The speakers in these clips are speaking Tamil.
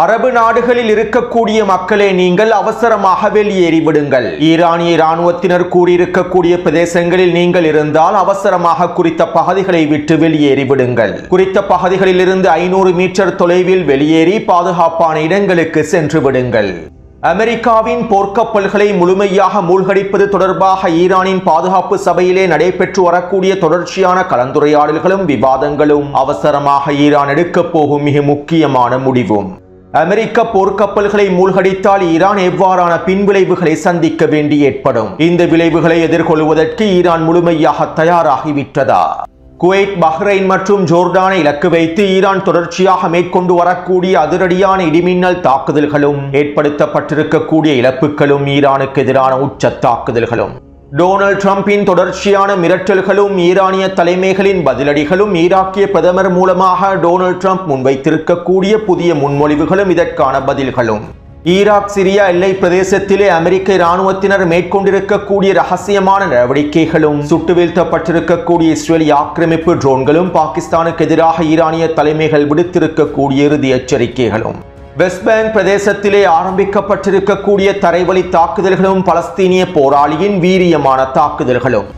அரபு நாடுகளில் இருக்கக்கூடிய மக்களே, நீங்கள் அவசரமாக வெளியேறிவிடுங்கள். ஈரானிய இராணுவத்தினர் கூறியிருக்கக்கூடிய பிரதேசங்களில் நீங்கள் இருந்தால் அவசரமாக குறித்த பகுதிகளை விட்டு வெளியேறிவிடுங்கள். குறித்த பகுதிகளில் இருந்து 500 மீட்டர் தொலைவில் வெளியேறி பாதுகாப்பான இடங்களுக்கு சென்று விடுங்கள். அமெரிக்காவின் போர்க்கப்பல்களை முழுமையாக மூழ்கடிப்பது தொடர்பாக ஈரானின் பாதுகாப்பு சபையிலே நடைபெற்று வரக்கூடிய தொடர்ச்சியான கலந்துரையாடல்களும் விவாதங்களும் அவசரமாக ஈரான் எடுக்கப் போகும் மிக முக்கியமான முடிவும். அமெரிக்க போர்க்கப்பல்களை மூழ்கடித்தால் ஈரான் எவ்வாறான பின்விளைவுகளை சந்திக்க வேண்டி ஏற்படும்? இந்த விளைவுகளை எதிர்கொள்வதற்கு ஈரான் முழுமையாக தயாராகிவிட்டதா? குவைத், பஹ்ரைன் மற்றும் ஜோர்டானை இலக்கு வைத்து ஈரான் தொடர்ச்சியாக மேற்கொண்டு வரக்கூடிய அதிரடியான இடிமின்னல் தாக்குதல்களும் ஏற்படுத்தப்பட்டிருக்கக்கூடிய இழப்புகளும் ஈரானுக்கு எதிரான உச்ச தாக்குதல்களும், டொனால்ட் ட்ரம்பின் தொடர்ச்சியான மிரட்டல்களும், ஈரானிய தலைமைகளின் பதிலடிகளும், ஈராக்கிய பிரதமர் மூலமாக டொனால்ட் ட்ரம்ப் முன்வைத்திருக்கக்கூடிய புதிய முன்மொழிவுகளும் இதற்கான பதில்களும், ஈராக் சிரியா எல்லை பிரதேசத்திலே அமெரிக்க இராணுவத்தினர் மேற்கொண்டிருக்கக்கூடிய ரகசியமான நடவடிக்கைகளும், சுட்டு வீழ்த்தப்பட்டிருக்கக்கூடிய இஸ்ரேலிய ஆக்கிரமிப்பு ட்ரோன்களும், பாகிஸ்தானுக்கு எதிராக ஈரானிய தலைமைகள் விடுத்திருக்கக்கூடிய இறுதி எச்சரிக்கைகளும், வெஸ்ட் பேங்க் பிரதேசத்திலே ஆரம்பிக்கப்பட்டிருக்கக்கூடிய தரைவழி தாக்குதல்களும், பலஸ்தீனிய போராளியின் வீரியமான தாக்குதல்களும்.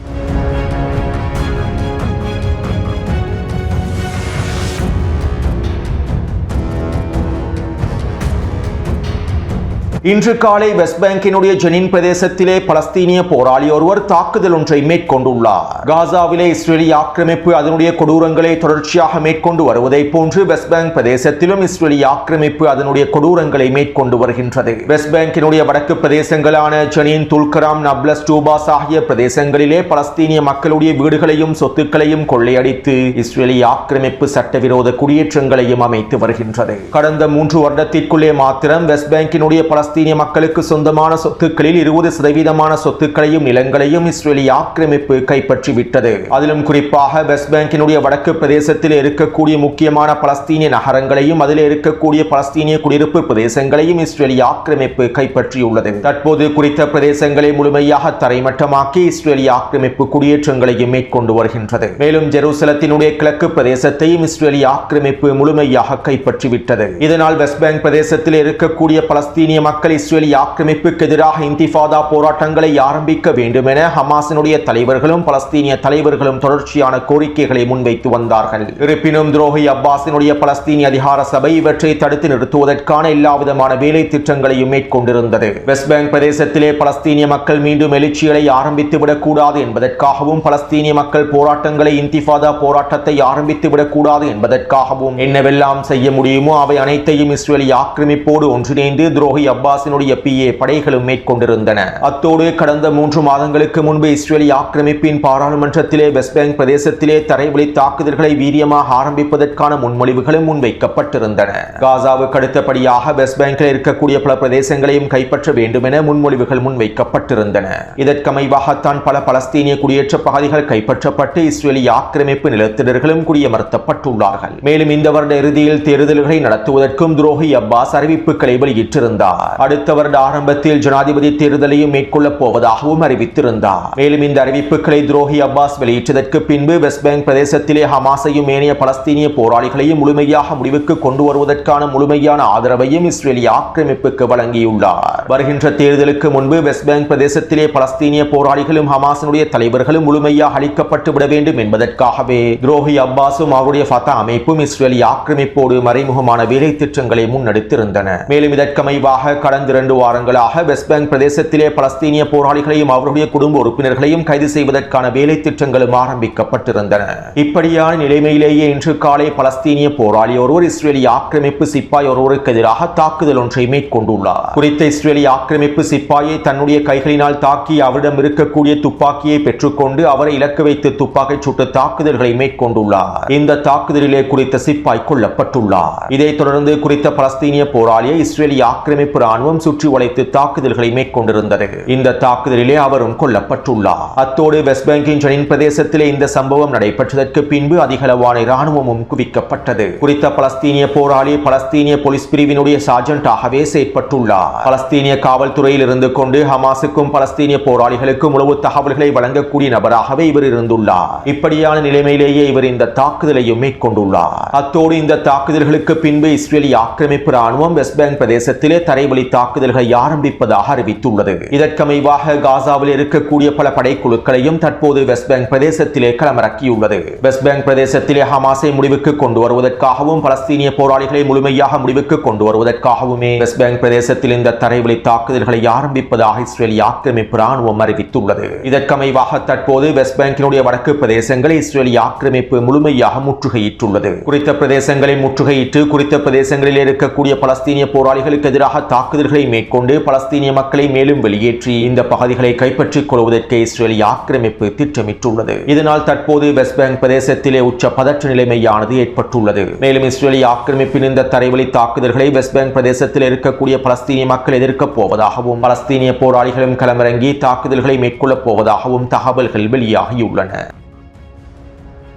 இன்று காலை வெஸ்ட் பேங்கினுடைய ஜெனின் பிரதேசத்திலே பலஸ்தீனிய போராளி ஒருவர் தாக்குதல் ஒன்றை மேற்கொண்டுள்ளார். காசாவிலே இஸ்ரேலிய ஆக்கிரமிப்பு அதனுடைய கொடூரங்களை தொடர்ச்சியாக மேற்கொண்டு வருவதை போன்று வெஸ்ட் பேங்க் பிரதேசத்திலும் இஸ்ரேலிய ஆக்கிரமிப்பு அதனுடைய கொடூரங்களை மேற்கொண்டு வருகின்றது. வெஸ்ட் பேங்கினுடைய வடக்கு பிரதேசங்களான ஜெனின், துல்கராம், நப்லஸ், டூபாஸ் ஆகிய பிரதேசங்களிலே பலஸ்தீனிய மக்களுடைய வீடுகளையும் சொத்துக்களையும் கொள்ளையடித்து இஸ்ரேலிய ஆக்கிரமிப்பு சட்டவிரோத குடியேற்றங்களையும் அமைத்து வருகின்றது. கடந்த 3 வருடத்திற்குள்ளே மாத்திரம் வெஸ்ட் பேங்கினுடைய பலஸ்தீனிய மக்களுக்கு சொந்தமான சொத்துக்களில் 20% சொத்துக்களையும் நிலங்களையும் இஸ்ரேலிய ஆக்கிரமிப்பு கைப்பற்றிவிட்டது. அதிலும் குறிப்பாக வெஸ்ட் பேங்கினுடைய வடக்கு பிரதேசத்தில் இருக்கக்கூடிய முக்கியமான பலஸ்தீனிய நகரங்களையும் அதில் இருக்கக்கூடிய பலஸ்தீனிய குடியிருப்பு பிரதேசங்களையும் இஸ்ரேலிய ஆக்கிரமிப்பு கைப்பற்றியுள்ளது. தற்போது குறித்த பிரதேசங்களை முழுமையாக தரைமட்டமாக்கி இஸ்ரேலிய ஆக்கிரமிப்பு குடியேற்றங்களையும் மேற்கொண்டு வருகின்றது. மேலும் ஜெருசலத்தினுடைய கிழக்கு பிரதேசத்தையும் இஸ்ரேலிய ஆக்கிரமிப்பு முழுமையாக கைப்பற்றிவிட்டது. இதனால் வெஸ்ட் பேங்க் பிரதேசத்தில் இருக்கக்கூடிய பலஸ்தீனிய மக்கள் இஸ்ரேலிய ஆக்கிரமிப்புக்கு எதிராக இன்திஃபாதா போராட்டங்களை ஆரம்பிக்க வேண்டும் என ஹமாஸினுடைய தலைவர்களும் பலஸ்தீனிய தலைவர்களும் தொடர்ச்சியான கோரிக்கைகளை முன்வைத்து வந்தார்கள். இருப்பினும் துரோகி அப்பாஸினுடைய பலஸ்தீனிய அதிகார சபை இவற்றை தடுத்து நிறுத்துவதற்கான எல்லாவிதமான வேலை திட்டங்களையும் மேற்கொண்டிருந்தது. வெஸ்ட் பேங்க் பிரதேசத்திலே பலஸ்தீனிய மக்கள் மீண்டும் எழுச்சிகளை ஆரம்பித்து விடக்கூடாது என்பதற்காகவும், பலஸ்தீனிய மக்கள் போராட்டங்களை இன்திஃபாதா போராட்டத்தை ஆரம்பித்து விடக்கூடாது என்பதற்காகவும் என்னவெல்லாம் செய்ய முடியுமோ அவை அனைத்தையும் இஸ்ரேலிய ஆக்கிரமிப்போடு ஒன்றிணைந்து துரோகி அப்பாஸினுடைய PA படைகளும் மேற்கொண்டிருந்தன. அத்தோடு கடந்த 3 மாதங்களுக்கு முன்பு இஸ்ரேலிய ஆக்கிரமிப்பின் பாராளுமன்றத்திலே வெஸ்ட் பேங்க் பிரதேசத்திலே தரைவழி தாக்குதல்களை வீரியமாக ஆரம்பிப்பதற்கான முன்மொழிவுகளும் முன்வைக்கப்பட்டிருந்தன. காசாவுக்கு அடுத்தபடியாக வெஸ்ட் பேங்கில் இருக்கக்கூடிய பல பிரதேசங்களையும் கைப்பற்ற வேண்டும் என முன்மொழிவுகள் முன்வைக்கப்பட்டிருந்தன. இதற்கமைவாகத்தான் பல பலஸ்தீனிய குடியேற்ற பகுதிகள் கைப்பற்றப்பட்டு இஸ்ரேலிய ஆக்கிரமிப்பு நிலத்தினர்களும் குடியமர்த்தப்பட்டுள்ளார்கள். மேலும் இந்த வருட இறுதியில் தேர்தல்களை நடத்துவதற்கும் துரோகி அப்பாஸ் அறிவிப்புகளை வெளியிட்டிருந்தார். அடுத்த வருட ஆரம்பத்தில் ஜனாதிபதி தேர்தலையும் மேற்கொள்ளப் போவதாகவும் அறிவித்திருந்தார். மேலும் இந்த அறிவிப்புகளை துரோகி அப்பாஸ் வெளியிட்டதற்கு பின்பு வெஸ்ட் பேங்க் பிரதேசத்திலே ஹமாஸையும் ஏனைய பலஸ்தீனிய போராளிகளையும் முழுமையாக முடிவுக்கு கொண்டு வருவதற்கான முழுமையான ஆதரவையும் இஸ்ரேலிய ஆக்கிரமிப்புக்கு வழங்கியுள்ளார். வருகின்ற தேர்தலுக்கு முன்பு வெஸ்ட் பேங்க் பிரதேசத்திலே பலஸ்தீனிய போராளிகளும் ஹமாஸினுடைய தலைவர்களும் முழுமையாக அழிக்கப்பட்டு விட வேண்டும் என்பதற்காகவே துரோகி அப்பாஸும் அவருடைய ஃபதா அமைப்பும் இஸ்ரேலிய ஆக்கிரமிப்போடு மறைமுகமான வேலை திட்டங்களை முன்னெடுத்திருந்தன. மேலும் இதற்கமைவாக கடந்த 2 வாரங்களாக வெஸ்ட் பேங்க் பிரதேசத்திலே பலஸ்தீனிய போராளிகளையும் அவருடைய குடும்ப உறுப்பினர்களையும் கைது செய்வதற்கான வேலை திட்டங்களும் ஆரம்பிக்கப்பட்டிருந்தன. இப்படியான நிலைமையிலேயே இன்று காலை பலஸ்தீனிய போராளி ஒருவர் இஸ்ரேலிய ஆக்கிரமிப்பு சிப்பாய் ஒருவருக்கு எதிராக தாக்குதல் ஒன்றை மேற்கொண்டுள்ளார். குறித்த இஸ்ரேலிய ஆக்கிரமிப்பு சிப்பாயை தன்னுடைய கைகளினால் தாக்கி அவரிடம் இருக்கக்கூடிய துப்பாக்கியை பெற்றுக்கொண்டு அவரை இலக்கு வைத்து துப்பாக்கி சுட்டு தாக்குதல்களை மேற்கொண்டுள்ளார். இந்த தாக்குதலிலே குறித்த சிப்பாய் கொல்லப்பட்டுள்ளார். இதைத் தொடர்ந்து குறித்த பலஸ்தீனிய போராளியை இஸ்ரேலிய ஆக்கிரமிப்பு ராணுவம் சுற்றி வளைத்து தாக்குதல்களை மேற்கொண்டிருந்தது. இந்த தாக்குதலிலே அவரும் கொல்லப்பட்டுள்ளார். அத்தோடு வெஸ்ட் பேங்கின் ஜெனின் பிரதேசத்திலே இந்த சம்பவம் நடைபெற்றதற்கு பின்பு அதிகளவான ராணுவமும் குவிக்கப்பட்டது. குறித்த பலஸ்தீனிய போராளி பலஸ்தீனிய போலீஸ் பிரிவினுடைய சார்ஜென்டாகவே செயற்பட்டுள்ளார். பலஸ்தீனிய காவல்துறையில் இருந்து கொண்டு ஹமாஸுக்கும் பலஸ்தீனிய போராளிகளுக்கும் உளவு தகவல்களை வழங்கக்கூடிய நபராகவே இவர் இருந்துள்ளார். இப்படியான நிலைமையிலேயே இவர் இந்த தாக்குதலையும் மேற்கொண்டுள்ளார். அத்தோடு இந்த தாக்குதல்களுக்கு பின்பு இஸ்ரேலிய ஆக்கிரமிப்பு ராணுவம் வெஸ்ட் பேங்க் பிரதேசத்திலே தரைவழி தாக்குதல்களை ஆரம்பிப்பதாக அறிவித்துள்ளது. இதற்கமைவாக காசாவில் இருக்கக்கூடிய பல படைக்குழுக்களையும் தற்போது வெஸ்ட் பேங்க் பிரதேசத்திலே களமிறக்கியுள்ளது. வெஸ்ட் பேங்க் பிரதேசத்திலே ஹமாஸை முடிவுக்கு கொண்டு வருவதற்காகவும் பலஸ்தீனிய போராளிகளை முழுமையாக முடிவுக்கு கொண்டு வருவதற்காகவுமே வெஸ்ட் பேங்க் பிரதேசத்தில் இந்த தரைவழி தாக்குதல்களை ஆரம்பிப்பதாக இஸ்ரேலிய ஆக்கிரமிப்பு ராணுவம் அறிவித்துள்ளது. இதற்கமைவாக தற்போது வெஸ்ட் பேங்கினுடைய வடக்கு பிரதேசங்களை இஸ்ரேலிய ஆக்கிரமிப்பு முழுமையாக முற்றுகையிட்டுள்ளது. குறித்த பிரதேசங்களை முற்றுகையிட்டு குறித்த பிரதேசங்களில் இருக்கக்கூடிய பலஸ்தீனிய போராளிகளுக்கு எதிராக தாக்குதல்களை மேற்கொண்டு பலஸ்தீனிய மக்களை மேலும் வெளியேற்றி இந்த பகுதிகளை கைப்பற்றிக் கொள்வதற்கு இஸ்ரேலிய ஆக்கிரமிப்பு திட்டமிட்டுள்ளது. இதனால் தற்போது வெஸ்ட் பேங்க் பிரதேசத்திலே உச்ச பதற்ற நிலைமையானது ஏற்பட்டுள்ளது. மேலும் இஸ்ரேலிய ஆக்கிரமிப்பின் இந்த தரைவழி தாக்குதல்களை வெஸ்ட் பேங்க் பிரதேசத்தில் இருக்கக்கூடிய பலஸ்தீனிய மக்கள் எதிர்க்கப் போவதாகவும் பலஸ்தீனிய போராளிகளும் களமிறங்கி தாக்குதல்களை மேற்கொள்ளப் போவதாகவும் தகவல்கள் வெளியாகியுள்ளன.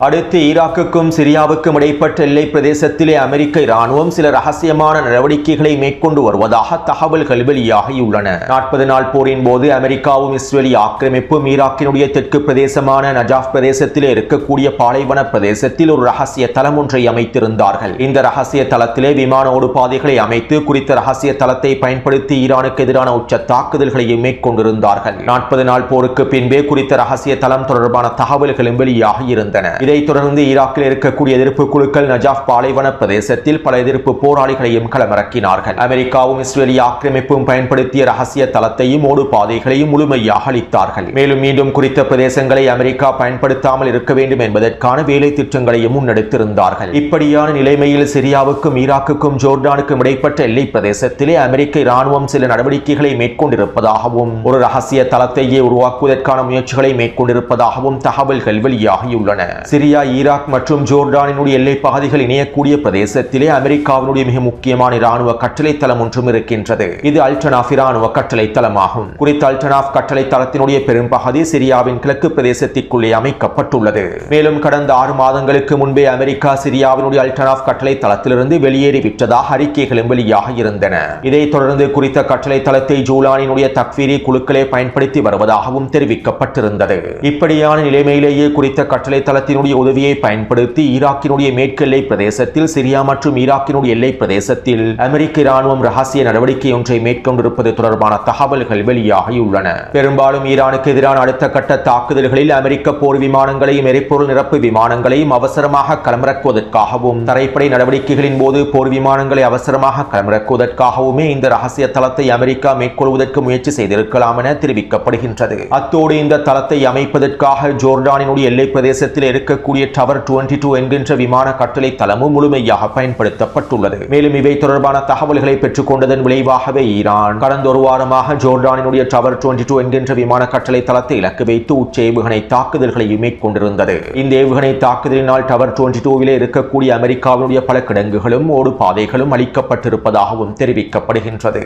அடுத்து ஈராக்குக்கும் சிரியாவுக்கும் இடைப்பட்ட எல்லை பிரதேசத்திலே அமெரிக்க ராணுவம் சில ரகசியமான நடவடிக்கைகளை மேற்கொண்டு வருவதாக தகவல்கள் வெளியாகியுள்ளன. 40 நாள் போரின் போது அமெரிக்காவும் இஸ்ரேலிய ஆக்கிரமிப்பும் ஈராக்கினுடைய தெற்கு பிரதேசமான நஜாஃப் பிரதேசத்திலே இருக்கக்கூடிய பாலைவன பிரதேசத்தில் ஒரு ரகசிய தளம் ஒன்றை அமைத்திருந்தார்கள். இந்த ரகசிய தளத்திலே விமான ஓடுபாதைகளை அமைத்து குறித்த ரகசிய தளத்தை பயன்படுத்தி ஈரானுக்கு எதிரான உச்ச தாக்குதல்களையும் மேற்கொண்டிருந்தார்கள். 40 நாள் போருக்கு பின்பே குறித்த ரகசிய தளம் தொடர்பான தகவல்களும் வெளியாகியிருந்தன. இதைத் தொடர்ந்து ஈராக்கில் இருக்கக்கூடிய எதிர்ப்பு குழுக்கள் நஜாஃப் பாலைவன பிரதேசத்தில் பல எதிர்ப்பு போராளிகளையும் களமிறக்கினார்கள். அமெரிக்காவும் இஸ்ரேலிய ஆக்கிரமிப்பும் பயன்படுத்திய ரகசிய தளத்தையும் ஓடு பாதைகளையும் முழுமையாக அளித்தார்கள். மேலும் மீண்டும் குறித்த பிரதேசங்களை அமெரிக்கா பயன்படுத்தாமல் இருக்க வேண்டும் என்பதற்கான வேலை திட்டங்களையும் முன்னெடுத்திருந்தார்கள். இப்படியான நிலைமையில் சிரியாவுக்கும் ஈராக்குக்கும் ஜோர்டானுக்கும் இடைப்பட்ட எல்லை பிரதேசத்திலே அமெரிக்க ராணுவம் சில நடவடிக்கைகளை மேற்கொண்டிருப்பதாகவும் ஒரு ரகசிய தளத்தையே உருவாக்குவதற்கான முயற்சிகளை மேற்கொண்டிருப்பதாகவும் தகவல்கள் வெளியாகியுள்ளன. சிரியா, ஈராக் மற்றும் ஜோர்டானினுடைய எல்லை பகுதிகள் இணையக்கூடிய பிரதேசத்திலே அமெரிக்காவினுடைய மிக முக்கியமான இராணுவ கட்டளை தளம் ஒன்றும் இருக்கின்றது. இது அல்டனாஃப் இராணுவ கட்டளை தளமாகும். குறித்த அல்டனாஃப் கட்டளை தளத்தினுடைய பெரும்பகுதி சிரியாவின் கிழக்கு பிரதேசத்திற்குள்ளே அமைக்கப்பட்டுள்ளது. மேலும் கடந்த 6 மாதங்களுக்கு முன்பே அமெரிக்கா சிரியாவினுடைய அல்டனாஃப் கட்டளை தளத்திலிருந்து வெளியேறிவிட்டதாக அறிக்கைகளும் வெளியாக இருந்தன. இதைத் தொடர்ந்து குறித்த கட்டளை தளத்தை ஜூலானினுடைய தக்வீரி குழுக்களே பயன்படுத்தி வருவதாகவும் தெரிவிக்கப்பட்டிருந்தது. இப்படியான நிலைமையிலேயே குறித்த கட்டளை தளத்தினுடைய உதவியை பயன்படுத்தி ஈராக்கினுடைய மேற்கு எல்லை பிரதேசத்தில் சிரியா மற்றும் ஈராக்கினுடைய எல்லை பிரதேசத்தில் அமெரிக்க ராணுவம் ரகசிய நடவடிக்கை ஒன்றை மேற்கொண்டிருப்பது தொடர்பான தகவல்கள் வெளியாகியுள்ளன. பெரும்பாலும் ஈரானுக்கு எதிரான அடுத்த கட்ட தாக்குதல்களில் அமெரிக்க போர் விமானங்களையும் எரிபொருள் நிரப்பு விமானங்களையும் அவசரமாக களமிறக்குவதற்காகவும் தரைப்படை நடவடிக்கைகளின் போது போர் விமானங்களை அவசரமாக களமிறக்குவதற்காகவுமே இந்த ரகசிய தளத்தை அமெரிக்கா மேற்கொள்வதற்கு முயற்சி செய்திருக்கலாம் என தெரிவிக்கப்படுகின்றது. அத்தோடு இந்த தளத்தை அமைப்பதற்காக ஜோர்டானினுடைய எல்லை பிரதேசத்தில் இருக்கக்கூடிய டவர் 22 என்கின்ற விமான கட்டளை தளமும் முழுமையாக பயன்படுத்தப்பட்டுள்ளது. மேலும் இவை தொடர்பான தகவல்களை பெற்றுக் கொண்டதன் விளைவாகவே ஈரான் கடந்த ஒரு வாரமாக ஜோர்டானினுடைய டவர் 22 என்கின்ற விமான கட்டளை தளத்தை இலக்கு வைத்து உச்ச ஏவுகணை தாக்குதல்களை மேற்கொண்டிருந்தது. இந்த ஏவுகணை தாக்குதலினால் டவர் 22 இருக்கக்கூடிய அமெரிக்காவினுடைய பல கிடங்குகளும் ஓடு பாதைகளும் அளிக்கப்பட்டிருப்பதாகவும் தெரிவிக்கப்படுகின்றது.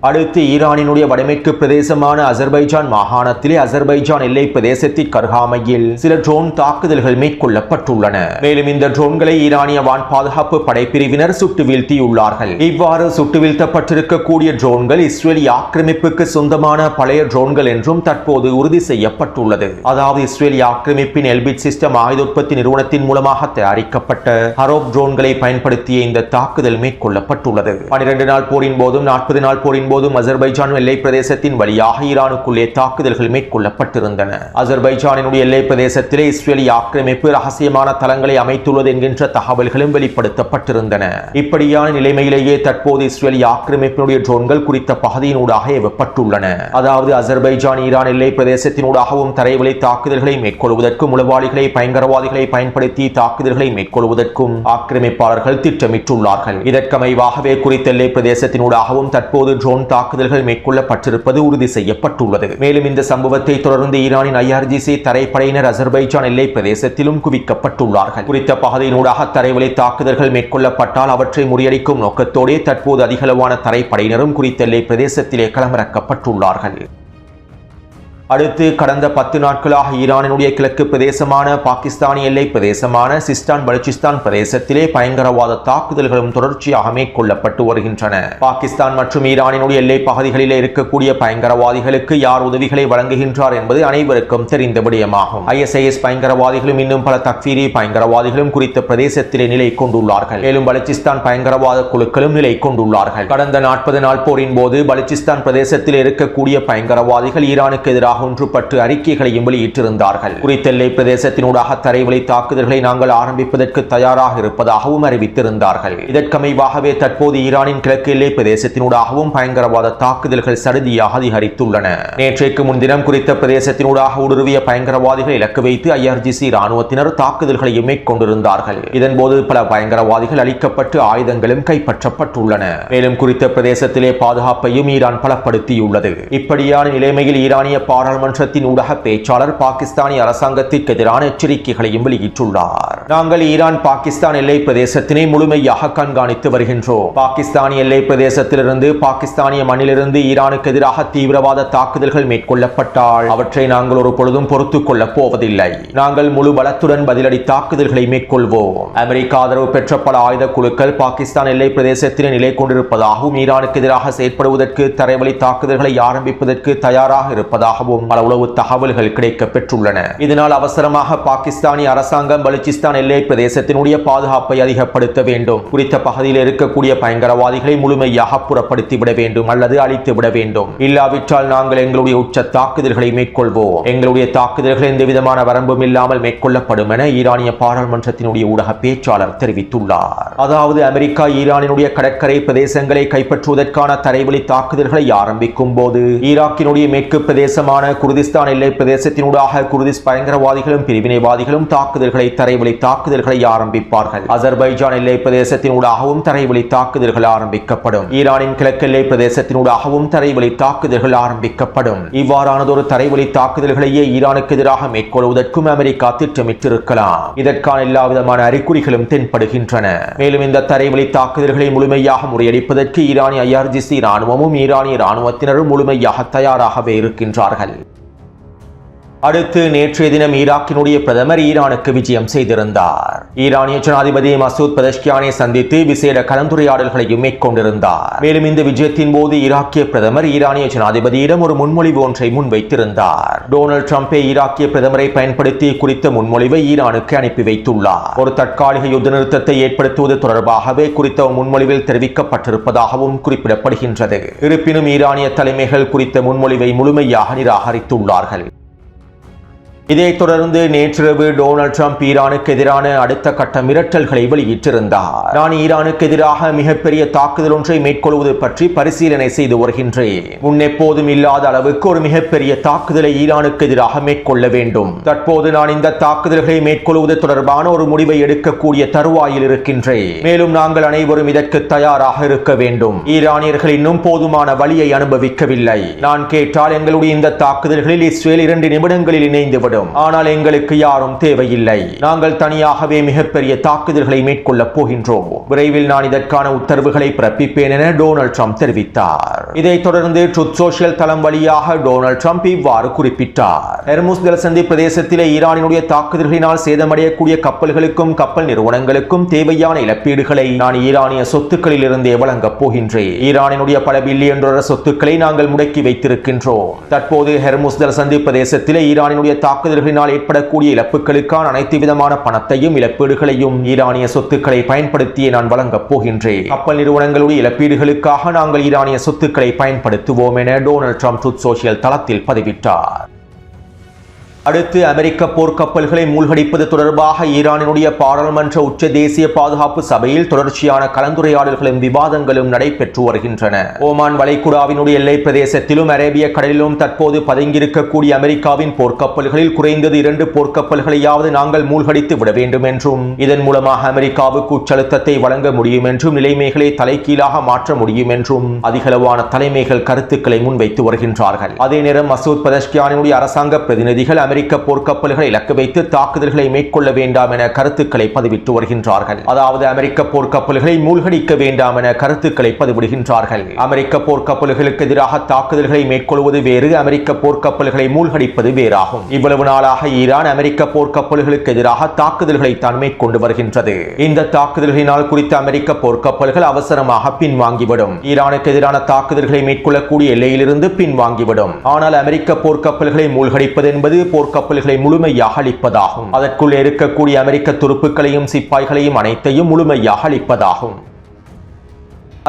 அடுத்து ஈரானினுடைய வடமேற்கு பிரதேசமான அசர்பைஜான் மாகாணத்திலே அசர்பைஜான் எல்லை பிரதேசத்திற்கு அருகாமையில் சில ட்ரோன் தாக்குதல்கள் மேற்கொள்ளப்பட்டுள்ளன. மேலும் இந்த ட்ரோன்களை ஈரானிய வான் பாதுகாப்பு படைப்பிரிவினர் சுட்டு வீழ்த்தியுள்ளார்கள். இவ்வாறு சுட்டு வீழ்த்தப்பட்டிருக்கக்கூடிய ட்ரோன்கள் இஸ்ரேலிய ஆக்கிரமிப்புக்கு சொந்தமான பழைய ட்ரோன்கள் என்றும் தற்போது உறுதி செய்யப்பட்டுள்ளது. அதாவது இஸ்ரேலிய ஆக்கிரமிப்பின் எல்பிட் சிஸ்டம் ஆயுத உற்பத்தி நிறுவனத்தின் மூலமாக தயாரிக்கப்பட்ட ஹரோப் ட்ரோன்களை பயன்படுத்திய இந்த தாக்குதல் மேற்கொள்ளப்பட்டுள்ளது. 12 நாள் போரின் போதும் 40 நாள் போரின் போதும் அசர்பைஜான் எல்லை பிரதேசத்தின் வழியாக ஈரானுக்குள்ளே தாக்குதல்கள் மேற்கொள்ளப்பட்டிருந்தன. அசர்பைஜானினுடைய எல்லை பிரதேசத்திலே இஸ்ரேலிய ஆக்கிரமிப்பு ரகசியமான தளங்களை அமைத்துள்ளது என்கின்ற தகவல்களும் வெளிப்படுத்தப்பட்டிருந்தன. இப்படியான நிலைமையிலேயே தற்போது இஸ்ரேலிய ஆக்கிரமிப்பினுடைய ட்ரோன்கள் குறித்த பகுதியினூடாக ஏவப்பட்டுள்ளன. அதாவது அசர்பைஜான் ஈரான் எல்லை பிரதேசத்தினூடாகவும் தரைவழி தாக்குதல்களை மேற்கொள்வதற்கும் உளவாளிகளை பயங்கரவாதிகளை பயன்படுத்தி தாக்குதல்களை மேற்கொள்வதற்கும் ஆக்கிரமிப்பாளர்கள் திட்டமிட்டுள்ளார்கள். இதற்கமைவாகவே குறித்த எல்லை பிரதேசத்தினூடாகவும் தற்போது ட்ரோன் ட்ரோன் தாக்குதல்கள் மேற்கொள்ளப்பட்டிருப்பது உறுதி செய்யப்பட்டுள்ளது. மேலும் இந்த சம்பவத்தை தொடர்ந்து ஈரானின் IRGC தரைப்படையினர் அசர்பைஜான் எல்லை பிரதேசத்திலும் குவிக்கப்பட்டுள்ளார்கள். குறித்த பகுதியினூடாக தரைவழி தாக்குதல்கள் மேற்கொள்ளப்பட்டால் அவற்றை முறியடிக்கும் நோக்கத்தோடே தற்போது அதிகளவான தரைப்படையினரும் குறித்த எல்லை பிரதேசத்திலே களமிறக்கப்பட்டுள்ளார்கள். அடுத்து கடந்த 10 நாட்களாக ஈரானினுடைய கிழக்கு பிரதேசமான பாகிஸ்தானி எல்லை பிரதேசமான சிஸ்டான் பலுச்சிஸ்தான் பிரதேசத்திலே பயங்கரவாத தாக்குதல்களும் தொடர்ச்சியாக மேற்கொள்ளப்பட்டு வருகின்றன. பாகிஸ்தான் மற்றும் ஈரானினுடைய எல்லை பகுதிகளிலே இருக்கக்கூடிய பயங்கரவாதிகளுக்கு யார் உதவிகளை வழங்குகின்றார் என்பது அனைவருக்கும் தெரிந்த விடயமாகும். ISIS பயங்கரவாதிகளும் இன்னும் பல தக்ஃபீரி பயங்கரவாதிகளும் குறித்த பிரதேசத்திலே நிலை கொண்டுள்ளார்கள். மேலும் பலுச்சிஸ்தான் பயங்கரவாத குழுக்களும் நிலை கொண்டுள்ளார்கள். கடந்த 40 நாள் போரின் போது பலுச்சிஸ்தான் பிரதேசத்தில் இருக்கக்கூடிய பயங்கரவாதிகள் ஈரானுக்கு எதிராக ஒன்றுபட்டு அறிக்கைகளையும் வெளியிட்டிருந்தார்கள். குறித்த எல்லை பிரதேசத்தினூடாக தரைவழி தாக்குதல்களை நாங்கள் ஆரம்பிப்பதற்கு தயாராக இருப்பதாகவும் அறிவித்திருந்தார்கள். இதற்கமைவாகவே தற்போது ஈரானின் கிழக்கு எல்லை பிரதேசத்தினூடாகவும் பயங்கரவாத தாக்குதல்கள் சடுதியாக அதிகரித்துள்ளன. நேற்றைக்கு முன்தினம் குறித்த பிரதேசத்தினூடாக ஊடுருவிய பயங்கரவாதிகள் இலக்கு வைத்து IRGC இராணுவத்தினர் தாக்குதல்களையும் மேற்கொண்டிருந்தார்கள். இதன்போது பல பயங்கரவாதிகள் அளிக்கப்பட்டு ஆயுதங்களும் கைப்பற்றப்பட்டுள்ளன. மேலும் குறித்த பிரதேசத்திலே பாதுகாப்பையும் ஈரான் பலப்படுத்தியுள்ளது. இப்படியான நிலைமையில் ஈரானிய பாராளுமன்றத்தின் ஊடக பேச்சாளர் பாகிஸ்தானி அரசாங்கத்திற்கு எதிரான எச்சரிக்கைகளையும் வெளியிட்டுள்ளார். நாங்கள் ஈரான் பாகிஸ்தான் எல்லை பிரதேசத்தினை முழுமையாக கண்காணித்து வருகின்றோம். பாகிஸ்தானி எல்லை பிரதேசத்திலிருந்து பாகிஸ்தானிய மண்ணிலிருந்து ஈரானுக்கு எதிராக தீவிரவாத தாக்குதல்கள் மேற்கொள்ளப்பட்டால் அவற்றை நாங்கள் ஒரு பொழுதும் பொறுத்துக் கொள்ளப் போவதில்லை. நாங்கள் முழு பலத்துடன் பதிலடி தாக்குதல்களை மேற்கொள்வோம். அமெரிக்க ஆதரவு பெற்ற பல ஆயுத குழுக்கள் பாகிஸ்தான் எல்லை பிரதேசத்திலே நிலை கொண்டிருப்பதாகவும் ஈரானுக்கு எதிராக செயற்படுவதற்கு தரைவழி தாக்குதல்களை ஆரம்பிப்பதற்கு தயாராக இருப்பதாகவும் பல உளவு தகவல்கள் கிடைக்கப் பெற்றுள்ளன. இதனால் அவசரமாக பாகிஸ்தானி அரசாங்கம் பலுச்சிஸ்தான் எல்லை பிரதேசத்தினுடைய பாதுகாப்பை அதிகப்படுத்த வேண்டும். குறித்த பகுதியில் இருக்கக்கூடிய பயங்கரவாதிகளை முழுமையாக புறப்படுத்திவிட வேண்டும் அல்லது அழித்துவிட வேண்டும். இல்லாவிட்டால் நாங்கள் எங்களுடைய உச்ச தாக்குதல்களை மேற்கொள்வோம். எங்களுடைய தாக்குதல்கள் எந்த விதமான வரம்பும் இல்லாமல் மேற்கொள்ளப்படும் என ஈரானிய பாராளுமன்றத்தினுடைய ஊடக பேச்சாளர் தெரிவித்துள்ளார். அதாவது அமெரிக்கா ஈரானினுடைய கடற்கரை பிரதேசங்களை கைப்பற்றுவதற்கான தரைவழி தாக்குதல்களை ஆரம்பிக்கும் போது ஈராக்கினுடைய மேற்கு பிரதேசமான குர்திஸ்தான் எல்லை பிரதேசத்தினூடாக குர்திஸ் பயங்கரவாதிகளும் பிரிவினைவாதிகளும் தாக்குதல்களை தரைவழி தாக்குதல்களை ஆரம்பிப்பார்கள். அசர்பைஜான் எல்லை பிரதேசத்தினூடாகவும் தரைவழி தாக்குதல்கள் ஆரம்பிக்கப்படும். ஈரானின் கிழக்கு எல்லை பிரதேசத்தினூடாகவும் தரைவழி தாக்குதல்கள் ஆரம்பிக்கப்படும். இவ்வாறானதொரு தரைவழி தாக்குதல்களையே ஈரானுக்கு எதிராக மேற்கொள்வதற்கும் அமெரிக்கா திட்டமிட்டிருக்கலாம். இதற்கான எல்லா விதமான அறிகுறிகளும் தென்படுகின்றன. மேலும் இந்த தரைவழி தாக்குதல்களை முழுமையாக முறியடிப்பதற்கு ஈரானிய IRGC இராணுவமும் ஈரானிய இராணுவத்தினரும் முழுமையாக தயாராகவே இருக்கின்றார்கள். அடுத்து நேற்றைய தினம் ஈராக்கினுடைய பிரதமர் ஈரானுக்கு விஜயம் செய்திருந்தார். ஈரானிய ஜனாதிபதி மசூத் பெதஷ்கியானை சந்தித்து விசேட கலந்துரையாடல்களையும் மேற்கொண்டிருந்தார். மேலும் இந்த விஜயத்தின் போது ஈராக்கிய பிரதமர் ஈரானிய ஜனாதிபதியிடம் ஒரு முன்மொழிவு ஒன்றை முன்வைத்திருந்தார். டொனால்ட் ட்ரம்பே ஈராக்கிய பிரதமரை பயன்படுத்தி குறித்த முன்மொழிவை ஈரானுக்கு அனுப்பி வைத்துள்ளார். ஒரு தற்காலிக யுத்த நிறுத்தத்தை ஏற்படுத்துவது தொடர்பாகவே குறித்த முன்மொழிவில் தெரிவிக்கப்பட்டிருப்பதாகவும் குறிப்பிடப்படுகின்றது. இருப்பினும் ஈரானிய தலைமைகள் குறித்த முன்மொழிவை முழுமையாக நிராகரித்துள்ளார்கள். இதைத் தொடர்ந்து நேற்றிரவு டொனால்ட் ட்ரம்ப் ஈரானுக்கு எதிரான அடுத்த கட்ட மிரட்டல்களை வெளியிட்டிருந்தார். நான் ஈரானுக்கு எதிராக மிகப்பெரிய தாக்குதல் ஒன்றை மேற்கொள்வது பற்றி பரிசீலனை செய்து வருகின்றேன். முன்னெப்போதும் இல்லாத அளவுக்கு ஒரு மிகப்பெரிய தாக்குதலை ஈரானுக்கு எதிராக மேற்கொள்ள வேண்டும். தற்போது நான் இந்த தாக்குதல்களை மேற்கொள்வது தொடர்பான ஒரு முடிவை எடுக்கக்கூடிய தருவாயில் இருக்கின்றேன். மேலும் நாங்கள் அனைவரும் இதற்கு தயாராக இருக்க வேண்டும். ஈரானியர்கள் இன்னும் போதுமான வழியை அனுபவிக்கவில்லை. நான் கேட்டால் எங்களுடைய இந்த தாக்குதல்களில் இஸ்ரேல் 2 நிமிடங்களில் இணைந்துவிடும். ஆனால் எங்களுக்கு யாரும் தேவையில்லை. நாங்கள் தனியாகவே மிகப்பெரிய தாக்குதல்களை மேற்கொள்ளப் போகின்றோம். விரைவில் நான் இதற்கான உத்தரவுகளை பிறப்பிப்பேன் என டொனால்ட் ட்ரம்ப் தெரிவித்தார். இதைத் தொடர்ந்து ட்ரூத் சோஷியல் தளம் வழியாக டொனால்ட் ட்ரம்ப் இவ்வாறு குறிப்பிட்டார். ஹெர்முஸ் ஜலசந்தி பிரதேசத்திலே ஈரானினுடைய தாக்குதல்களினால் சேதமடையக்கூடிய கப்பல்களுக்கும் கப்பல் நிறுவனங்களுக்கும் தேவையான இழப்பீடுகளை நான் ஈரானிய சொத்துக்களில் இருந்தே வழங்கப் போகின்றேன். ஈரானினுடைய பல பில்லியன் டாலர் சொத்துக்களை நாங்கள் முடக்கி வைத்திருக்கின்றோம். தற்போது ஹெர்முஸ் ஜலசந்தி பிரதேசத்திலே ஈரானினுடைய தாக்குதல்களினால் ஏற்படக்கூடிய இழப்புகளுக்கான அனைத்து விதமான பணத்தையும் இழப்பீடுகளையும் ஈரானிய சொத்துக்களை பயன்படுத்தியே நான் வழங்கப் போகின்றேன். கப்பல் நிறுவனங்களுடைய இழப்பீடுகளுக்காக நாங்கள் ஈரானிய சொத்துக்களை பயன்படுத்துவோம் என டொனால்ட் ட்ரம்ப் ட்ரூத் சோஷியல் தளத்தில் பதிவிட்டார். அடுத்து அமெரிக்க போர்க்கப்பல்களை மூழ்கடிப்பது தொடர்பாக ஈரானினுடைய பாராளுமன்ற உச்ச தேசிய பாதுகாப்பு சபையில் தொடர்ச்சியான கலந்துரையாடல்களும் விவாதங்களும் நடைபெற்று வருகின்றன. ஓமான் வளைகுடாவினுடைய எல்லை பிரதேசத்திலும் அரேபிய கடலிலும் தற்போது பதுங்கியிருக்கக்கூடிய அமெரிக்காவின் போர்க்கப்பல்களில் குறைந்தது 2 போர்க்கப்பல்களையாவது நாங்கள் மூழ்கடித்து விட வேண்டும் என்றும் இதன் மூலமாக அமெரிக்காவுக்கு உச்சழுத்தத்தை வழங்க முடியும் என்றும் நிலைமைகளை தலைகீழாக மாற்ற முடியும் என்றும் அதிகளவான தலைமைகள் கருத்துக்களை முன்வைத்து வருகின்றார்கள். அதே நேரம் மசூத் பெதஷ்கியானினுடைய அரசாங்க பிரதிநிதிகள் அமெரிக்க போர்க்கப்பல்களை இலக்கு வைத்து தாக்குதல்களை மேற்கொள்ள வேண்டாம் என கருத்துக்களை பதிவிட்டு வருகின்றார்கள். அதாவது அமெரிக்க போர்க்கப்பல்களை மூழ்கடிக்க வேண்டாம் என கருத்துக்களை பதிவிடுகின்றார்கள். அமெரிக்க போர்க்கப்பல்களுக்கு எதிராக தாக்குதல்களை மேற்கொள்வது வேறு, அமெரிக்க போர்க்கப்பல்களை மூழ்கடிப்பது வேறாகும். இவ்வளவு நாளாக ஈரான் அமெரிக்க போர்க்கப்பல்களுக்கு எதிராக தாக்குதல்களை தான் மேற்கொண்டு வருகின்றது. இந்த தாக்குதல்களினால் குறித்த அமெரிக்க போர்க்கப்பல்கள் அவசரமாக பின்வாங்கிவிடும். ஈரானுக்கு எதிரான தாக்குதல்களை மேற்கொள்ளக்கூடிய எல்லையிலிருந்து பின்வாங்கிவிடும். ஆனால் அமெரிக்க போர்க்கப்பல்களை மூழ்கடிப்பது என்பது போர்க்கப்பல்களை முழுமையாக அழிப்பதாகும். அதற்குள்ளே இருக்கக்கூடிய அமெரிக்க துருப்புக்களையும் சிப்பாய்களையும் அனைத்தையும் முழுமையாக அழிப்பதாகும்.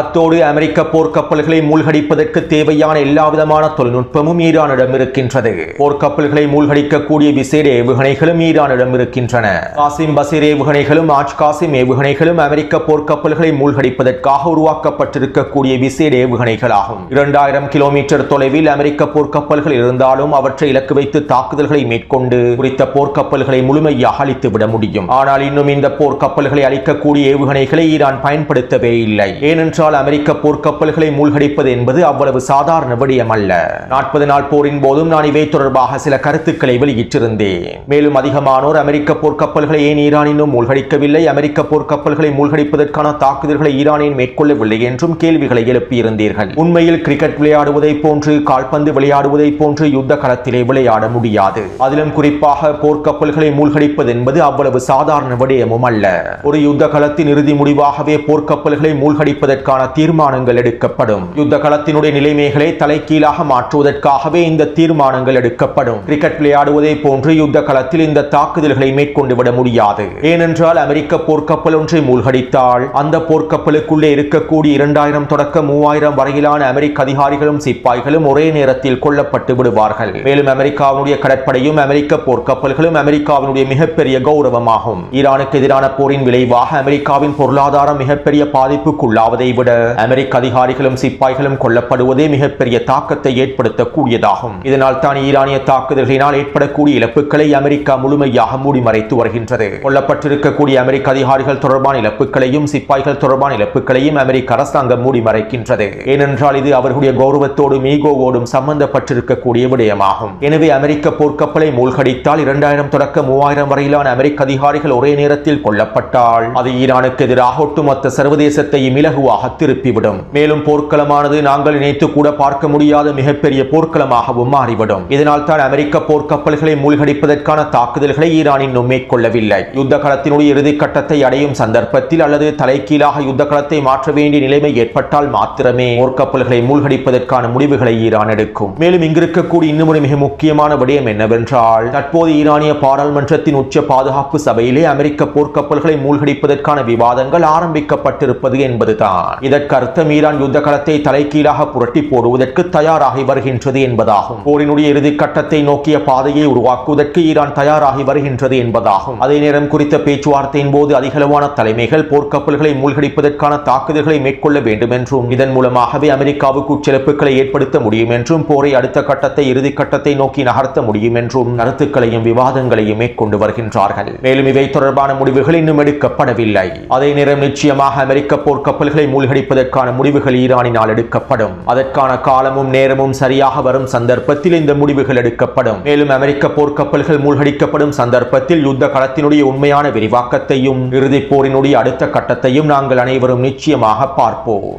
அத்தோடு அமெரிக்க போர்க்கப்பல்களை மூழ்கடிப்பதற்கு தேவையான எல்லாவிதமான தொழில்நுட்பமும் ஈரானிடம் இருக்கின்றது. போர்க்கப்பல்களை மூழ்கடிக்கக்கூடிய விசேட ஏவுகணைகளும் ஈரானிடம் இருக்கின்றன. காசிம் பசீர் ஏவுகணைகளும் ஆஜ் காசிம் ஏவுகணைகளும் அமெரிக்க போர்க்கப்பல்களை மூழ்கடிப்பதற்காக உருவாக்கப்பட்டிருக்கக்கூடிய விசேட ஏவுகணைகளாகும். 2000 கிலோமீட்டர் தொலைவில் அமெரிக்க போர்க்கப்பல்கள் இருந்தாலும் அவற்றை இலக்கு வைத்து தாக்குதல்களை மேற்கொண்டு குறித்த போர்க்கப்பல்களை முழுமையாக அழித்துவிட முடியும். ஆனால் இன்னும் இந்த போர்க்கப்பல்களை அழிக்கக்கூடிய ஏவுகணைகளை ஈரான் பயன்படுத்தவே இல்லை. ஏனென்றால் அமெரிக்க போர்க்கப்பல்களை மூழ்கடிப்பது என்பது அவ்வளவு சாதாரண விடயம் அல்ல. 40 நாள் போரின் போதும் நான் இவை தொடர்பாக சில கருத்துக்களை வெளியிட்டிருந்தேன். மேலும் அதிகமானோர் அமெரிக்க போர்க்கப்பல்களை ஏன் ஈரான் இன்னும் மூழ்கடிக்கவில்லை, அமெரிக்க போர்க்கப்பல்களை மூழ்கடிப்பதற்கான தாக்குதல்களை ஈரானின் மேற்கொள்ளவில்லை என்றும் கேள்விகளை எழுப்பியிருந்தீர்கள். உண்மையில் கிரிக்கெட் விளையாடுவதை போன்று, கால்பந்து விளையாடுவதை போன்று யுத்த களத்திலே விளையாட முடியாது. அதிலும் குறிப்பாக போர்க்கப்பல்களை மூழ்கடிப்பது என்பது அவ்வளவு சாதாரண விடயமும் அல்ல. ஒரு யுத்த களத்தின் இறுதி முடிவாகவே போர்க்கப்பல்களை மூழ்கடிப்பதற்கான தீர்மானங்கள் எடுக்கப்படும். யுத்த களத்தினுடைய நிலைமைகளை தலைகீழாக மாற்றுவதற்காகவே இந்த தீர்மானங்கள் எடுக்கப்படும். கிரிக்கெட் விளையாடுவதை போன்று யுத்த களத்தில் இந்த தாக்குதல்களை மேற்கொண்டு விட முடியாது. ஏனென்றால் அமெரிக்க போர்க்கப்பல் ஒன்றை மூழ்கடித்தால் அந்த போர்க்கப்பலுக்குள்ளே இருக்கக்கூடிய 2000 தொடக்க 3000 வரையிலான அமெரிக்க அதிகாரிகளும் சிப்பாய்களும் ஒரே நேரத்தில் கொல்லப்பட்டு விடுவார்கள். மேலும் அமெரிக்காவினுடைய கடற்படையும் அமெரிக்க போர்க்கப்பல்களும் அமெரிக்காவினுடைய மிகப்பெரிய கௌரவமாகும். ஈரானுக்கு எதிரான போரின் விளைவாக அமெரிக்காவின் பொருளாதாரம் மிகப்பெரிய பாதிப்புக்குள்ளாவதை விட அமெரிக்க அதிகாரிகளும் சிப்பாய்களும் கொல்லப்படுவதே மிகப்பெரிய தாக்கத்தை ஏற்படுத்தக்கூடியதாகும். இதனால் தான் ஈரானிய தாக்குதல்களினால் ஏற்படக்கூடிய இழப்புகளை அமெரிக்கா முழுமையாக மூடிமறைத்து வருகின்றது. கொல்லப்பட்டிருக்கக்கூடிய அமெரிக்க அதிகாரிகள் தொடர்பான இழப்புகளையும் சிப்பாய்கள் தொடர்பான இழப்புகளையும் அமெரிக்க அரசாங்கம் மூடிமறைக்கின்றது. ஏனென்றால் இது அவர்களுடைய கௌரவத்தோடும் ஈகோவோடும் சம்பந்தப்பட்டிருக்கக்கூடிய விடயமாகும். எனவே அமெரிக்க போர்க்கப்பலை மூழ்கடித்தால் 2000 தொடக்க 3000 வரையிலான அமெரிக்க அதிகாரிகள் ஒரே நேரத்தில் கொல்லப்பட்டால் அது ஈரானுக்கு எதிராக ஒட்டுமொத்த சர்வதேசத்தையும் இலகுவாக திருப்பிவிடும். மேலும் போர்க்களமானது நாங்கள் நினைத்து கூட பார்க்க முடியாத மிகப்பெரிய போர்க்களமாகவும் மாறிவிடும். இதனால் தான் அமெரிக்க போர்க்கப்பல்களை மூழ்கடிப்பதற்கான தாக்குதல்களை ஈரான் இன்னும் மேற்கொள்ளவில்லை. யுத்த களத்தினுடைய இறுதி கட்டத்தை அடையும் சந்தர்ப்பத்தில் அல்லது தலைகீழாக யுத்த களத்தை மாற்ற வேண்டிய நிலைமை ஏற்பட்டால் மாத்திரமே போர்க்கப்பல்களை மூழ்கடிப்பதற்கான முடிவுகளை ஈரான் எடுக்கும். மேலும் இங்கிருக்கக்கூடிய இன்னும் ஒரு மிக முக்கியமான விடயம் என்னவென்றால் தற்போது ஈரானிய பாராளுமன்றத்தின் உச்ச பாதுகாப்பு சபையிலே அமெரிக்க போர்க்கப்பல்களை மூழ்கடிப்பதற்கான விவாதங்கள் ஆரம்பிக்கப்பட்டிருப்பது என்பதுதான். இதற்கு அர்த்தம் ஈரான் யுத்த களத்தை தலைகீழாக புரட்டி போடுவதற்கு தயாராகி வருகின்றது என்பதாகும். போரினுடைய இறுதி கட்டத்தை நோக்கிய பாதையை உருவாக்குவதற்கு ஈரான் தயாராகி வருகின்றது என்பதாகும். அதே நேரம் குறித்த பேச்சுவார்த்தையின் போது அதிகளவான தலைமைகள் போர்க்கப்பல்களை மூழ்கடிப்பதற்கான தாக்குதல்களை மேற்கொள்ள வேண்டும் என்றும் இதன் மூலமாகவே அமெரிக்காவுக்கு உச்சரிப்புகளை ஏற்படுத்த முடியும் என்றும் போரை அடுத்த கட்டத்தை இறுதி கட்டத்தை நோக்கி நகர்த்த முடியும் என்றும் கருத்துக்களையும் விவாதங்களையும் மேற்கொண்டு வருகின்றார்கள். மேலும் இவை தொடர்பான முடிவுகள் இன்னும் எடுக்கப்படவில்லை. அதே நேரம் நிச்சயமாக அமெரிக்க போர்க்கப்பல்களை மூழ்கடிப்பதற்கான முடிவுகள் ஈரானினால் எடுக்கப்படும். அதற்கான காலமும் நேரமும் சரியாக வரும் சந்தர்ப்பத்தில் இந்த முடிவுகள் எடுக்கப்படும். மேலும் அமெரிக்க போர்க்கப்பல்கள் மூழ்கடிக்கப்படும் சந்தர்ப்பத்தில் யுத்த களத்தினுடைய உண்மையான விரிவாக்கத்தையும் இறுதிப் போரினுடைய அடுத்த கட்டத்தையும் நாங்கள் அனைவரும் நிச்சயமாக பார்ப்போம்.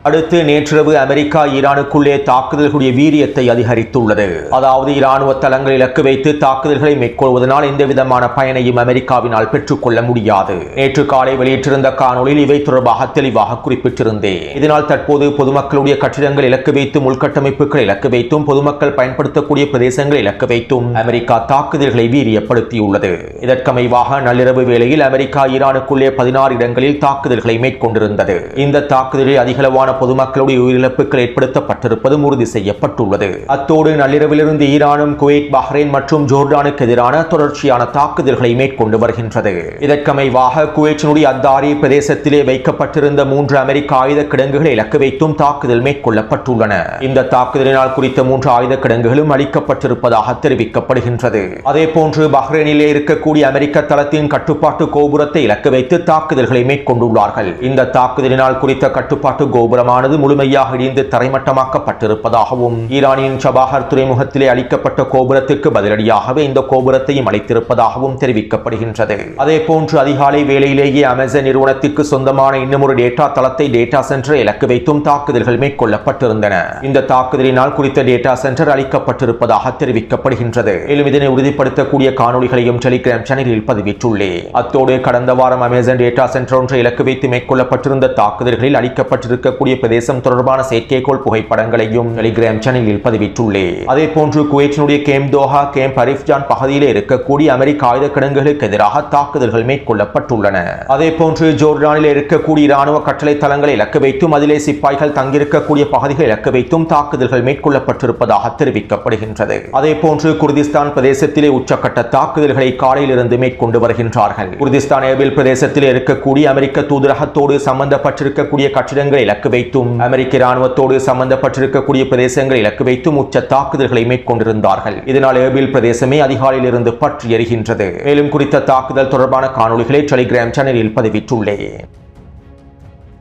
அடுத்து நேற்றிரவு அமெரிக்கா ஈரானுக்குள்ளே தாக்குதல்களுடைய வீரியத்தை அதிகரித்துள்ளது. அதாவது இராணுவ தளங்களை இலக்கு வைத்து தாக்குதல்களை மேற்கொள்வதனால் எந்த விதமான பயனையும் அமெரிக்காவினால் பெற்றுக்கொள்ள முடியாது. நேற்று காலை வெளியிட்டிருந்த காணொலியில் இவை தொடர்பாக தெளிவாக குறிப்பிட்டிருந்தேன். இதனால் தற்போது பொதுமக்களுடைய கட்டிடங்கள் இலக்கு வைத்தும் உள்கட்டமைப்புகளை இலக்கு வைத்தும் பொதுமக்கள் பயன்படுத்தக்கூடிய பிரதேசங்களை இலக்கு வைத்தும் அமெரிக்கா தாக்குதல்களை வீரியப்படுத்தியுள்ளது. இதற்கமைவாக நள்ளிரவு வேளையில் அமெரிக்கா ஈரானுக்குள்ளே 16 இடங்களில் தாக்குதல்களை மேற்கொண்டிருந்தது. இந்த தாக்குதலில் அதிகளவான பொதுமக்களுடைய உயிரிழப்புகள் ஏற்படுத்தப்பட்டிருப்பதும் உறுதி செய்யப்பட்டுள்ளது. அத்தோடு நள்ளிரவிலிருந்து ஈரானும் குவைத், பஹ்ரைன் மற்றும் ஜோர்டானுக்கு எதிரான தொடர்ச்சியான தாக்குதல்களை மேற்கொண்டு வருகின்றது. இதற்கமைவாக குவைத்தினுடைய அத்தாரி பிரதேசத்திலே வைக்கப்பட்டிருந்த 3 அமெரிக்க ஆயுத கிடங்குகளை இலக்கு வைத்தும் தாக்குதல் மேற்கொள்ளப்பட்டுள்ளன. இந்த தாக்குதலினால் குறித்த 3 ஆயுத கிடங்குகளும் அளிக்கப்பட்டிருப்பதாக தெரிவிக்கப்படுகின்றது. அதேபோன்று பஹ்ரைனிலே இருக்கக்கூடிய அமெரிக்க தளத்தின் கட்டுப்பாட்டு கோபுரத்தை இலக்கு வைத்து தாக்குதல்களை மேற்கொண்டுள்ளார்கள். இந்த தாக்குதலினால் குறித்த கட்டுப்பாட்டு கோபுரமானது முழுமையாக இடிந்து தரைமட்டமாக்கப்பட்டிருப்பதாகவும் ஈரானின் சபாஹர் துறைமுகத்திலே அளிக்கப்பட்ட கோபுரத்திற்கு பதிலடியாகவே இந்த கோபுரத்தையும் அளித்திருப்பதாகவும் தெரிவிக்கப்படுகின்றது. அதேபோன்று அதிகாலை வேளையிலேயே அமேசான் நிறுவனத்திற்கு சொந்தமான இன்னுமொரு டேட்டா தளத்தை டேட்டா சென்டரை இலக்கு வைத்தும் தாக்குதல்கள் மேற்கொள்ளப்பட்டிருந்தன. இந்த தாக்குதலினால் குறித்த டேட்டா சென்டர் அளிக்கப்பட்டிருப்பதாக தெரிவிக்கப்படுகின்றது. மேலும் இதனை உறுதிப்படுத்தக்கூடிய காணொளிகளையும் டெலிகிராம் சேனலில் பதிவிட்டுள்ளேன். அத்தோடு கடந்த வாரம் அமேசான் டேட்டா சென்டர் ஒன்றை இலக்கு வைத்து மேற்கொள்ளப்பட்டிருந்த தாக்குதல்களில் அளிக்கப்பட்டிருக்கக்கூடிய பிரதேசம் தொடர்பான செயற்கைக்கோள் புகைப்படங்களையும் டெலிகிராம் சேனலில் பதிவிட்டுள்ளேன். அதே போன்று குவைத்தினுடைய கேம் தோஹா, கேம் அரிஃப்ஜான் பகுதியில் இருக்கக்கூடிய அமெரிக்க ஆயுத கிடங்குகளுக்கு எதிராக தாக்குதல்கள் மேற்கொள்ளப்பட்டுள்ளன. அதே போன்று ஜோர்டானில் இருக்கக்கூடிய இராணுவ கட்டளை தளங்களை இலக்கு வைத்தும் அதிலே சிப்பாய்கள் தங்கியிருக்கக்கூடிய பகுதிகளை இலக்கு வைத்தும் தாக்குதல்கள் மேற்கொள்ளப்பட்டிருப்பதாக தெரிவிக்கப்படுகின்றது. அதே போன்று குர்திஸ்தான் பிரதேசத்திலே உச்சக்கட்ட தாக்குதல்களை காலையிலிருந்து மேற்கொண்டு வருகின்றார்கள். குர்திஸ்தான் ஏபில் பிரதேசத்தில் இருக்கக்கூடிய அமெரிக்க தூதரகத்தோடு சம்பந்தப்பட்டிருக்கக்கூடிய கட்டிடங்களை இலக்கு வைத்தும் அமெரிக்க இராணுவத்தோடு சம்பந்தப்பட்டிருக்கக்கூடிய பிரதேசங்களை இலக்கு வைத்தும் உச்ச தாக்குதல்களை மேற்கொண்டிருந்தார்கள். இதனால் ஏபில் பிரதேசமே அதிகாலையில் இருந்து பற்றி எரிகின்றது. மேலும் குறித்த தாக்குதல் தொடர்பான காணொளிகளை டெலிகிராம் சேனலில் பதிவிட்டுள்ளேன்.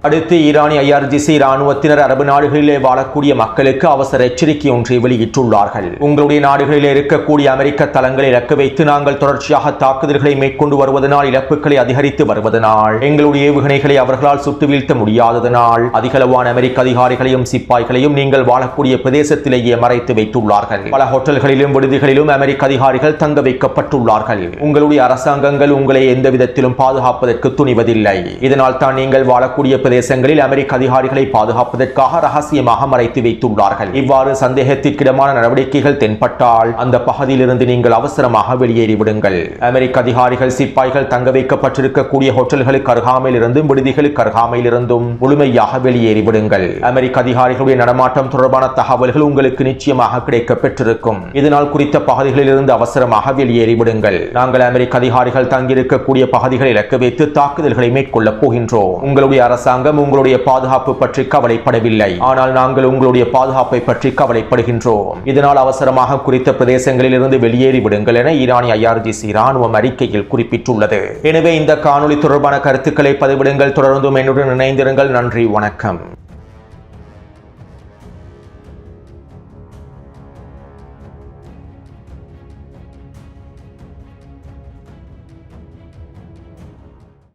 அடுத்து ஈரானிய IRGC இராணுவத்தினர் அரபு நாடுகளிலே வாழக்கூடிய மக்களுக்கு அவசர எச்சரிக்கை ஒன்றை வெளியிட்டுள்ளார்கள். உங்களுடைய நாடுகளிலே இருக்கக்கூடிய அமெரிக்க தளங்களை இலக்கு வைத்து நாங்கள் தொடர்ச்சியாக தாக்குதல்களை மேற்கொண்டு வருவதனால், இழப்புகளை அதிகரித்து வருவதனால், எங்களுடைய ஏவுகணைகளை அவர்களால் சுட்டு வீழ்த்த முடியாததனால் அதிகளவான அமெரிக்க அதிகாரிகளையும் சிப்பாய்களையும் நீங்கள் வாழக்கூடிய பிரதேசத்திலேயே மறைத்து வைத்துள்ளார்கள். பல ஹோட்டல்களிலும் விடுதிகளிலும் அமெரிக்க அதிகாரிகள் தங்க வைக்கப்பட்டுள்ளார்கள். உங்களுடைய அரசாங்கங்கள் உங்களை எந்த விதத்திலும் பாதுகாப்பதற்கு துணிவதில்லை. இதனால் தான் நீங்கள் வாழக்கூடிய பிரதேசங்களில் அமெரிக்க அதிகாரிகளை பாதுகாப்பதற்காக ரகசியமாக மறைத்து வைத்துள்ளார்கள். இவ்வாறு சந்தேகத்திற்கிடமான நடவடிக்கைகள் தென்பட்டால் அந்த பகுதியிலிருந்து நீங்கள் அவசரமாக வெளியேறிவிடுங்கள். அமெரிக்க அதிகாரிகள், சிப்பாய்கள் தங்க வைக்கப்பட்டிருக்கக்கூடிய ஹோட்டல்களுக்கு அருகாமையில் இருந்தும் விடுதிகளுக்கு அருகாமையில் இருந்தும் முழுமையாக வெளியேறிவிடுங்கள். அமெரிக்க அதிகாரிகளுடைய நடமாட்டம் தொடர்பான தகவல்கள் உங்களுக்கு நிச்சயமாக கிடைக்க பெற்றிருக்கும். இதனால் குறித்த பகுதிகளில் இருந்து அவசரமாக வெளியேறிவிடுங்கள். நாங்கள் அமெரிக்க அதிகாரிகள் தங்கியிருக்கக்கூடிய பகுதிகளை இலக்கு வைத்து தாக்குதல்களை மேற்கொள்ளப் போகின்றோம். உங்களுடைய அரசாங்கம் உங்களுடைய பாதுகாப்பு பற்றி கவலைப்படவில்லை, ஆனால் நாங்கள் உங்களுடைய பாதுகாப்பை பற்றி கவலைப்படுகின்றோம். இதனால் அவசரமாக குறித்த பிரதேசங்களில் இருந்து வெளியேறி விடுங்கள் என ஈரானிய IRGC இராணுவம் அறிக்கையில் குறிப்பிட்டுள்ளது. எனவே இந்த காணொளி தொடர்பான கருத்துக்களை பதிவிடுங்கள். தொடர்ந்தும் என்னுடன் இணைந்திருங்கள். நன்றி, வணக்கம்.